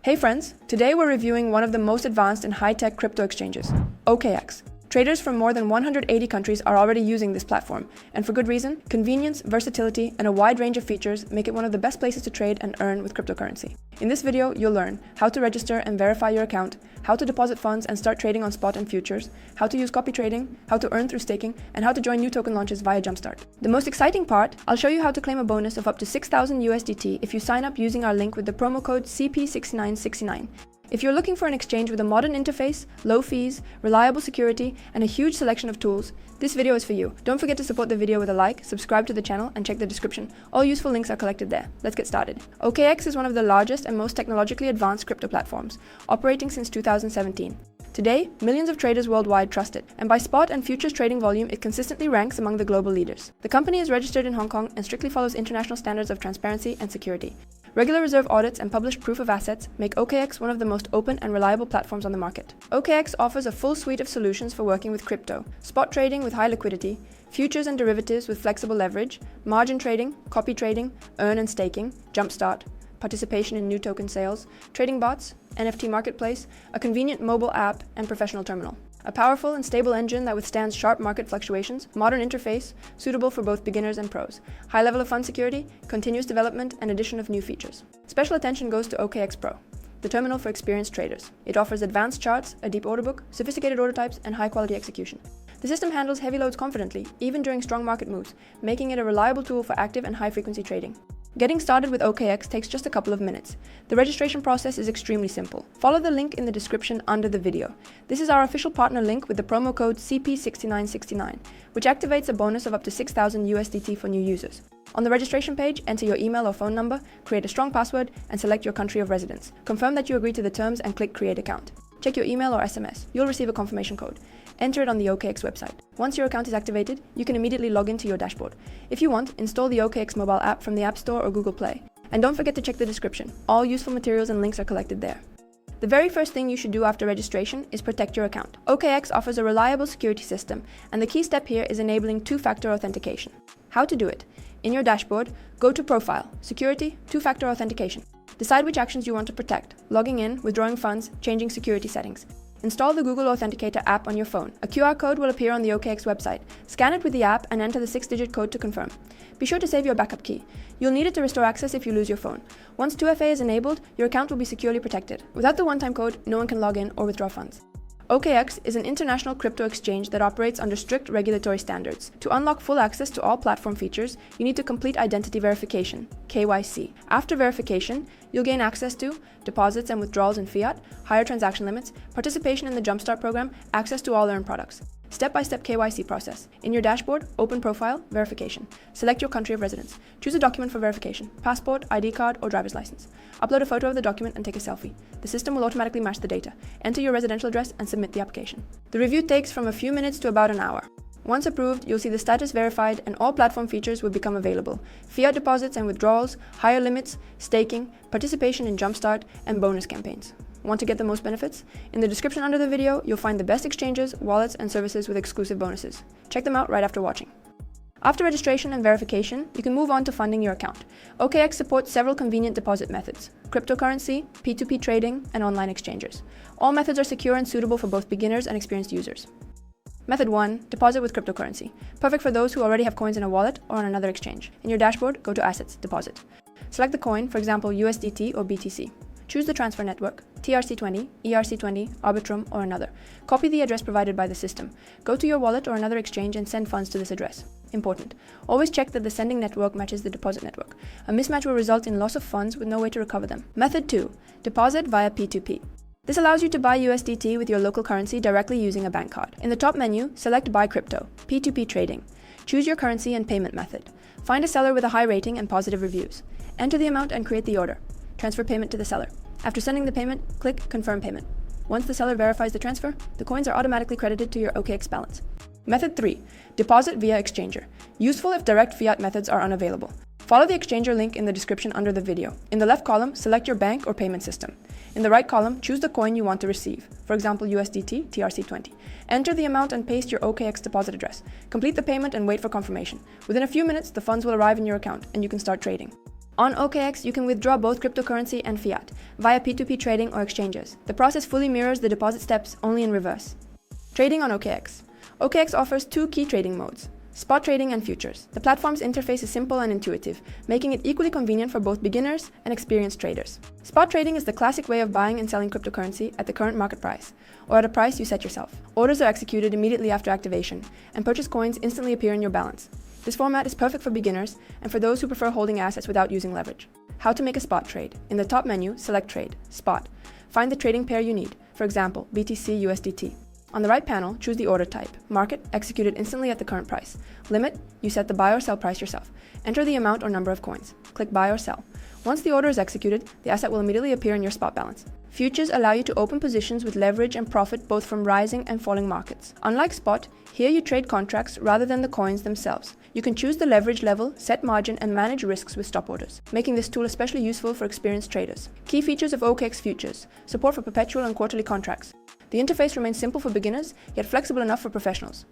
Hey friends, today we're reviewing one of the most advanced and high-tech crypto exchanges, OKX. Traders from more than 180 countries are already using this platform, and for good reason. Convenience, versatility, and a wide range of features make it one of the best places to trade and earn with cryptocurrency. In this video, you'll learn how to register and verify your account, how to deposit funds and start trading on spot and futures, how to use copy trading, how to earn through staking, and how to join new token launches via Jumpstart. The most exciting part, I'll show you how to claim a bonus of up to 6,000 USDT if you sign up using our link with the promo code CP6969. If you're looking for an exchange with a modern interface, low fees, reliable security, and a huge selection of tools, this video is for you. Don't forget to support the video with a like, subscribe to the channel, and check the description. All useful links are collected there. Let's get started. OKX is one of the largest and most technologically advanced crypto platforms, operating since 2017. Today, millions of traders worldwide trust it, and by spot and futures trading volume, it consistently ranks among the global leaders. The company is registered in Hong Kong and strictly follows international standards of transparency and security. Regular reserve audits and published proof of assets make OKX one of the most open and reliable platforms on the market. OKX offers a full suite of solutions for working with crypto: spot trading with high liquidity, futures and derivatives with flexible leverage, margin trading, copy trading, earn and staking, Jumpstart, participation in new token sales, trading bots, NFT marketplace, a convenient mobile app, and professional terminal. A powerful and stable engine that withstands sharp market fluctuations, modern interface, suitable for both beginners and pros, high level of fund security, continuous development, and addition of new features. Special attention goes to OKX Pro, the terminal for experienced traders. It offers advanced charts, a deep order book, sophisticated order types, and high-quality execution. The system handles heavy loads confidently, even during strong market moves, making it a reliable tool for active and high-frequency trading. Getting started with OKX takes just a couple of minutes. The registration process is extremely simple. Follow the link in the description under the video. This is our official partner link with the promo code CP6969, which activates a bonus of up to 6,000 USDT for new users. On the registration page, enter your email or phone number, create a strong password, and select your country of residence. Confirm that you agree to the terms and click Create Account. Check your email or SMS. You'll receive a confirmation code. Enter it on the OKX website. Once your account is activated, you can immediately log into your dashboard. If you want, install the OKX mobile app from the App Store or Google Play. And don't forget to check the description. All useful materials and links are collected there. The very first thing you should do after registration is protect your account. OKX offers a reliable security system, and the key step here is enabling two-factor authentication. How to do it? In your dashboard, go to Profile, Security, Two-Factor Authentication. Decide which actions you want to protect: logging in, withdrawing funds, changing security settings. Install the Google Authenticator app on your phone. A QR code will appear on the OKX website. Scan it with the app and enter the 6-digit code to confirm. Be sure to save your backup key. You'll need it to restore access if you lose your phone. Once 2FA is enabled, your account will be securely protected. Without the one-time code, no one can log in or withdraw funds. OKX is an international crypto exchange that operates under strict regulatory standards. To unlock full access to all platform features, you need to complete identity verification, KYC. After verification, you'll gain access to deposits and withdrawals in fiat, higher transaction limits, participation in the Jumpstart program, access to all earned products. Step-by-step KYC process. In your dashboard, open Profile, Verification. Select your country of residence. Choose a document for verification: passport, ID card, or driver's license. Upload a photo of the document and take a selfie. The system will automatically match the data. Enter your residential address and submit the application. The review takes from a few minutes to about an hour. Once approved, you'll see the status verified and all platform features will become available: fiat deposits and withdrawals, higher limits, staking, participation in Jumpstart, and bonus campaigns. Want to get the most benefits? In the description under the video, you'll find the best exchanges, wallets, and services with exclusive bonuses. Check them out right after watching. After registration and verification, you can move on to funding your account. OKX supports several convenient deposit methods: cryptocurrency, P2P trading, and online exchanges. All methods are secure and suitable for both beginners and experienced users. Method 1. Deposit with cryptocurrency. Perfect for those who already have coins in a wallet or on another exchange. In your dashboard, go to Assets, Deposit. Select the coin, for example USDT or BTC. Choose the transfer network: TRC20, ERC20, Arbitrum, or another. Copy the address provided by the system. Go to your wallet or another exchange and send funds to this address. Important: always check that the sending network matches the deposit network. A mismatch will result in loss of funds with no way to recover them. Method 2. Deposit via P2P. This allows you to buy USDT with your local currency directly using a bank card. In the top menu, select Buy Crypto, P2P Trading. Choose your currency and payment method. Find a seller with a high rating and positive reviews. Enter the amount and create the order. Transfer payment to the seller. After sending the payment, click Confirm Payment. Once the seller verifies the transfer, the coins are automatically credited to your OKX balance. Method 3. Deposit via exchanger. Useful if direct fiat methods are unavailable. Follow the exchanger link in the description under the video. In the left column, select your bank or payment system. In the right column, choose the coin you want to receive, for example USDT, TRC20. Enter the amount and paste your OKX deposit address. Complete the payment and wait for confirmation. Within a few minutes, the funds will arrive in your account and you can start trading. On OKX, you can withdraw both cryptocurrency and fiat via P2P trading or exchanges. The process fully mirrors the deposit steps, only in reverse. Trading on OKX. OKX offers two key trading modes: spot trading and futures. The platform's interface is simple and intuitive, making it equally convenient for both beginners and experienced traders. Spot trading is the classic way of buying and selling cryptocurrency at the current market price, or at a price you set yourself. Orders are executed immediately after activation, and purchased coins instantly appear in your balance. This format is perfect for beginners and for those who prefer holding assets without using leverage. How to make a spot trade. In the top menu, select Trade, Spot. Find the trading pair you need, for example, BTC USDT. On the right panel, choose the order type. Market, executed instantly at the current price. Limit, you set the buy or sell price yourself. Enter the amount or number of coins. Click Buy or Sell. Once the order is executed, the asset will immediately appear in your spot balance. Futures allow you to open positions with leverage and profit both from rising and falling markets. Unlike spot, here you trade contracts rather than the coins themselves. You can choose the leverage level, set margin, and manage risks with stop orders, making this tool especially useful for experienced traders. Key features of OKX Futures: support for perpetual and quarterly contracts. The interface remains simple for beginners, yet flexible enough for professionals.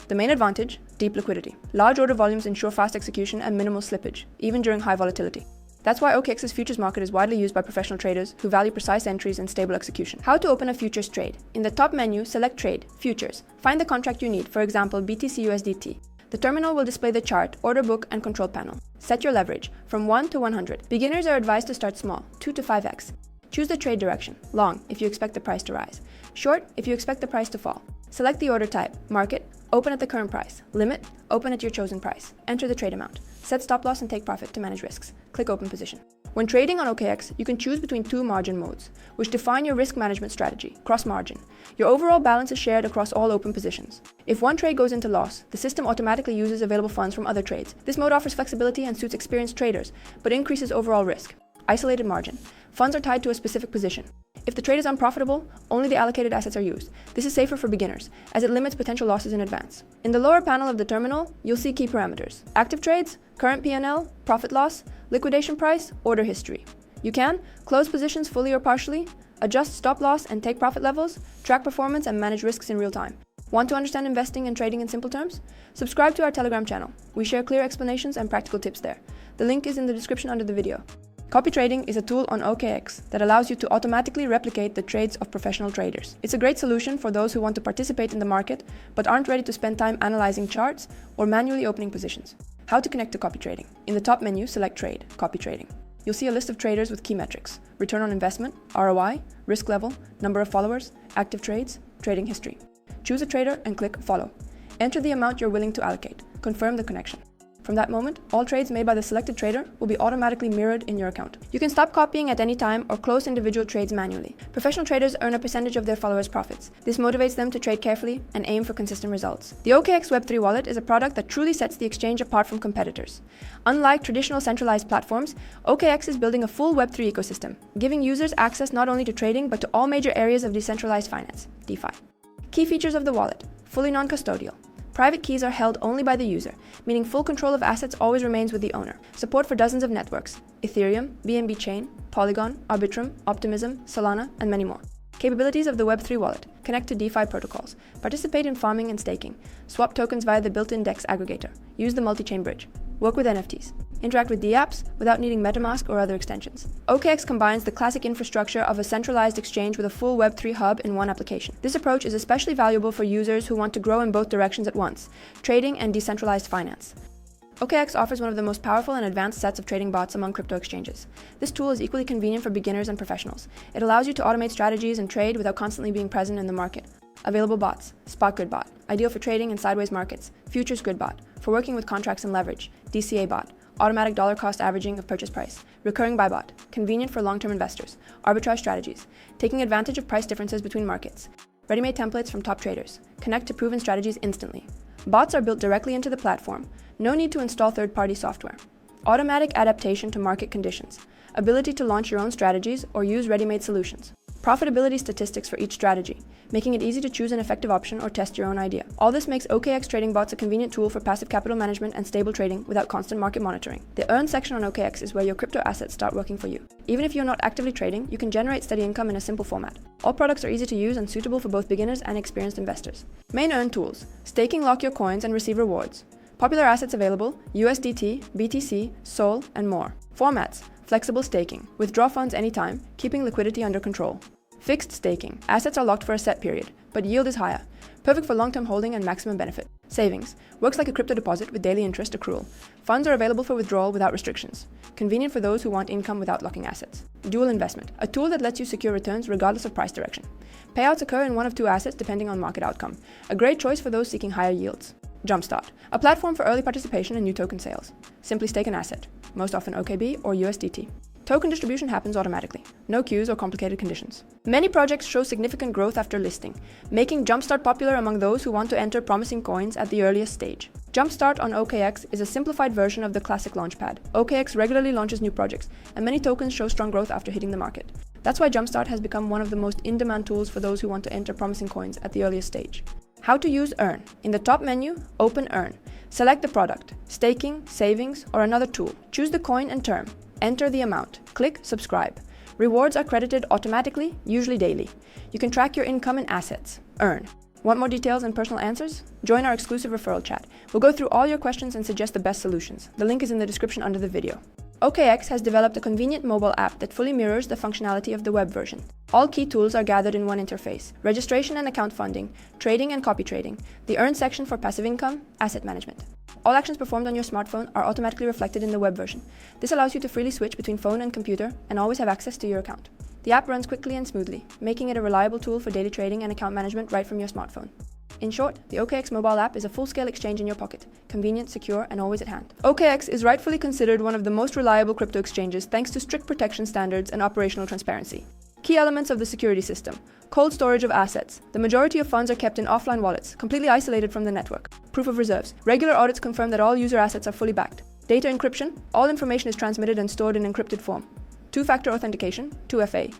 The main advantage: deep liquidity. Large order volumes ensure fast execution and minimal slippage, even during high volatility. That's why OKX's futures market is widely used by professional traders who value precise entries and stable execution. How to open a futures trade. In the top menu, select Trade, Futures. Find the contract you need, for example, BTC USDT. The terminal will display the chart, order book, and control panel. Set your leverage, from 1 to 100. Beginners are advised to start small, 2 to 5x. Choose the trade direction, long, if you expect the price to rise. Short, if you expect the price to fall. Select the order type, market, open at the current price. Limit, open at your chosen price. Enter the trade amount. Set stop loss and take profit to manage risks. Click open position. When trading on OKX, you can choose between two margin modes, which define your risk management strategy: cross margin. Your overall balance is shared across all open positions. If one trade goes into loss, the system automatically uses available funds from other trades. This mode offers flexibility and suits experienced traders, but increases overall risk. Isolated margin. Funds are tied to a specific position. If the trade is unprofitable, only the allocated assets are used. This is safer for beginners, as it limits potential losses in advance. In the lower panel of the terminal, you'll see key parameters: active trades, current P&L, profit loss, liquidation price, order history. You can close positions fully or partially, adjust stop loss and take profit levels, track performance, and manage risks in real time. Want to understand investing and trading in simple terms? Subscribe to our Telegram channel. We share clear explanations and practical tips there. The link is in the description under the video. Copy trading is a tool on OKX that allows you to automatically replicate the trades of professional traders. It's a great solution for those who want to participate in the market but aren't ready to spend time analyzing charts or manually opening positions. How to connect to copy trading. In the top menu, select Trade, Copy Trading. You'll see a list of traders with key metrics: return on investment, ROI, risk level, number of followers, active trades, trading history. Choose a trader and click Follow. Enter the amount you're willing to allocate. Confirm the connection. From that moment, all trades made by the selected trader will be automatically mirrored in your account. You can stop copying at any time or close individual trades manually. Professional traders earn a percentage of their followers' profits. This motivates them to trade carefully and aim for consistent results. The OKX Web3 wallet is a product that truly sets the exchange apart from competitors. Unlike traditional centralized platforms, OKX is building a full Web3 ecosystem, giving users access not only to trading but to all major areas of decentralized finance, DeFi. Key features of the wallet: fully non-custodial. Private keys are held only by the user, meaning full control of assets always remains with the owner. Support for dozens of networks: Ethereum, BNB Chain, Polygon, Arbitrum, Optimism, Solana, and many more. Capabilities of the Web3 wallet: connect to DeFi protocols, participate in farming and staking, swap tokens via the built-in DEX aggregator, use the multi-chain bridge, work with NFTs, interact with dApps without needing MetaMask or other extensions. OKX combines the classic infrastructure of a centralized exchange with a full Web3 hub in one application. This approach is especially valuable for users who want to grow in both directions at once: trading and decentralized finance. OKX offers one of the most powerful and advanced sets of trading bots among crypto exchanges. This tool is equally convenient for beginners and professionals. It allows you to automate strategies and trade without constantly being present in the market. Available bots: Spot Grid Bot, ideal for trading in sideways markets; Futures Grid Bot, for working with contracts and leverage; DCA Bot, automatic dollar cost averaging of purchase price; Recurring Buy Bot, convenient for long-term investors; arbitrage strategies, taking advantage of price differences between markets; ready-made templates from top traders, connect to proven strategies instantly. Bots are built directly into the platform, no need to install third-party software. Automatic adaptation to market conditions, ability to launch your own strategies or use ready-made solutions. Profitability statistics for each strategy, making it easy to choose an effective option or test your own idea. All this makes OKX trading bots a convenient tool for passive capital management and stable trading without constant market monitoring. The Earn section on OKX is where your crypto assets start working for you. Even if you're not actively trading, you can generate steady income in a simple format. All products are easy to use and suitable for both beginners and experienced investors. Main Earn tools: staking, lock your coins and receive rewards. Popular assets available: USDT, BTC, SOL, and more. Formats: flexible staking, withdraw funds anytime, keeping liquidity under control. Fixed staking, assets are locked for a set period, but yield is higher, perfect for long-term holding and maximum benefit. Savings, works like a crypto deposit with daily interest accrual. Funds are available for withdrawal without restrictions, convenient for those who want income without locking assets. Dual investment, a tool that lets you secure returns regardless of price direction. Payouts occur in one of two assets depending on market outcome, a great choice for those seeking higher yields. Jumpstart, a platform for early participation in new token sales. Simply stake an asset, most often OKB or USDT. Token distribution happens automatically, no queues or complicated conditions. Many projects show significant growth after listing, making Jumpstart popular among those who want to enter promising coins at the earliest stage. Jumpstart on OKX is a simplified version of the classic Launchpad. OKX regularly launches new projects, and many tokens show strong growth after hitting the market. That's why Jumpstart has become one of the most in-demand tools for those who want to enter promising coins at the earliest stage. How to use Earn. In the top menu, open Earn. Select the product, staking, savings, or another tool. Choose the coin and term. Enter the amount. Click Subscribe. Rewards are credited automatically, usually daily. You can track your income and assets. Earn. Want more details and personal answers? Join our exclusive referral chat. We'll go through all your questions and suggest the best solutions. The link is in the description under the video. OKX has developed a convenient mobile app that fully mirrors the functionality of the web version. All key tools are gathered in one interface: registration and account funding, trading and copy trading, the Earn section for passive income, asset management. All actions performed on your smartphone are automatically reflected in the web version. This allows you to freely switch between phone and computer and always have access to your account. The app runs quickly and smoothly, making it a reliable tool for daily trading and account management right from your smartphone. In short, the OKX mobile app is a full-scale exchange in your pocket, convenient, secure, and always at hand. OKX is rightfully considered one of the most reliable crypto exchanges thanks to strict protection standards and operational transparency. Key elements of the security system: cold storage of assets. The majority of funds are kept in offline wallets, completely isolated from the network. Proof of reserves. Regular audits confirm that all user assets are fully backed. Data encryption. All information is transmitted and stored in encrypted form. Two-factor authentication, 2FA.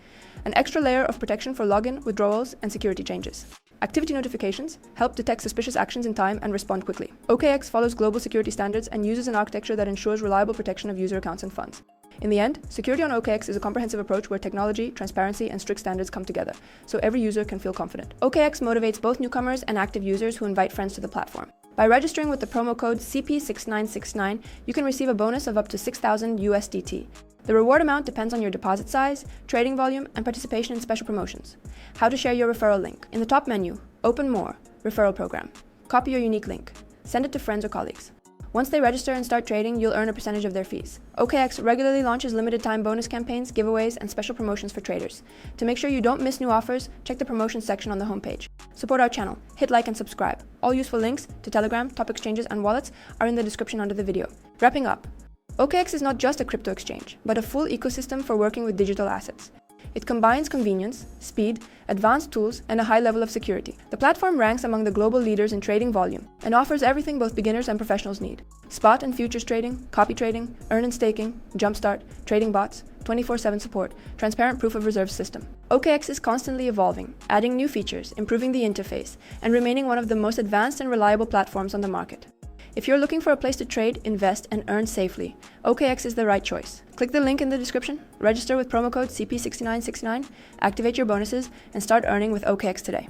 An extra layer of protection for login, withdrawals, and security changes. Activity notifications help detect suspicious actions in time and respond quickly. OKX follows global security standards and uses an architecture that ensures reliable protection of user accounts and funds. In the end, security on OKX is a comprehensive approach where technology, transparency, and strict standards come together, so every user can feel confident. OKX motivates both newcomers and active users who invite friends to the platform. By registering with the promo code CP6969, you can receive a bonus of up to 6,000 USDT. The reward amount depends on your deposit size, trading volume, and participation in special promotions. How to share your referral link. In the top menu, open More, Referral Program. Copy your unique link. Send it to friends or colleagues. Once they register and start trading, you'll earn a percentage of their fees. OKX regularly launches limited time bonus campaigns, giveaways, and special promotions for traders. To make sure you don't miss new offers, check the promotions section on the homepage. Support our channel, hit like and subscribe. All useful links to Telegram, top exchanges, and wallets are in the description under the video. Wrapping up, OKX is not just a crypto exchange, but a full ecosystem for working with digital assets. It combines convenience, speed, advanced tools, and a high level of security. The platform ranks among the global leaders in trading volume and offers everything both beginners and professionals need: spot and futures trading, copy trading, earn and staking, jumpstart, trading bots, 24/7 support, transparent proof of reserve system. OKX is constantly evolving, adding new features, improving the interface, and remaining one of the most advanced and reliable platforms on the market. If you're looking for a place to trade, invest, and earn safely, OKX is the right choice. Click the link in the description, register with promo code CP6969, activate your bonuses, and start earning with OKX today.